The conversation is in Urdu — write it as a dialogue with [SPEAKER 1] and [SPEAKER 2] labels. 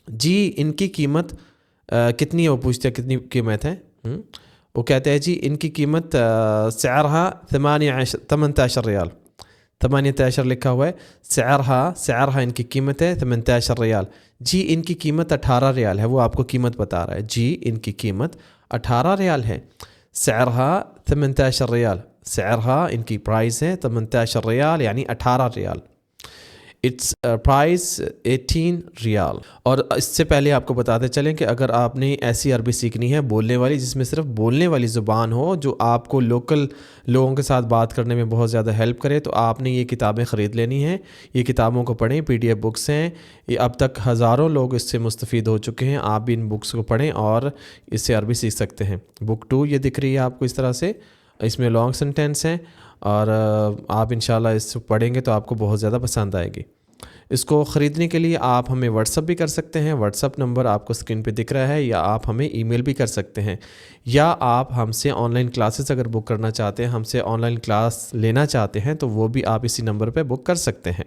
[SPEAKER 1] جی ان کی قیمت کتنی ہے، وہ پوچھتے ہیں کتنی قیمت ہے. وہ کہتے ہیں جی ان کی قیمت سعرها 18 ریال، 18 لکھا ہوا ہے. سعرها ان کی قیمت ہے 18 ریال. جی ان کی قیمت 18 ریال ہے، وہ آپ کو قیمت بتا رہا ہے. جی ان کی قیمت 18 ریال ہے. سعرها 18 ریال، سعرها ان کی پرائز ہے 18 ریال یعنی 18 ریال. اٹس پرائز 18 ریال. اور اس سے پہلے آپ کو بتاتے چلیں کہ اگر آپ نے ایسی عربی سیکھنی ہے بولنے والی، جس میں صرف بولنے والی زبان ہو، جو آپ کو لوکل لوگوں کے ساتھ بات کرنے میں بہت زیادہ ہیلپ کرے، تو آپ نے یہ کتابیں خرید لینی ہیں. یہ کتابوں کو پڑھیں، PDF بکس ہیں. یہ اب تک ہزاروں لوگ اس سے مستفید ہو چکے ہیں. آپ بھی ان بکس کو پڑھیں اور اس سے عربی سیکھ سکتے ہیں. بک 2 یہ دکھ رہی ہے آپ کو اس طرح سے، اس میں لانگ سینٹینس ہیں، اور آپ انشاءاللہ اس کو پڑھیں گے تو آپ کو بہت زیادہ پسند آئے گی. اس کو خریدنے کے لیے آپ ہمیں واٹس اپ بھی کر سکتے ہیں. واٹس اپ نمبر آپ کو اسکرین پہ دکھ رہا ہے، یا آپ ہمیں ای میل بھی کر سکتے ہیں، یا آپ ہم سے آن لائن کلاسز اگر بک کرنا چاہتے ہیں، ہم سے آن لائن کلاس لینا چاہتے ہیں، تو وہ بھی آپ اسی نمبر پہ بک کر سکتے ہیں.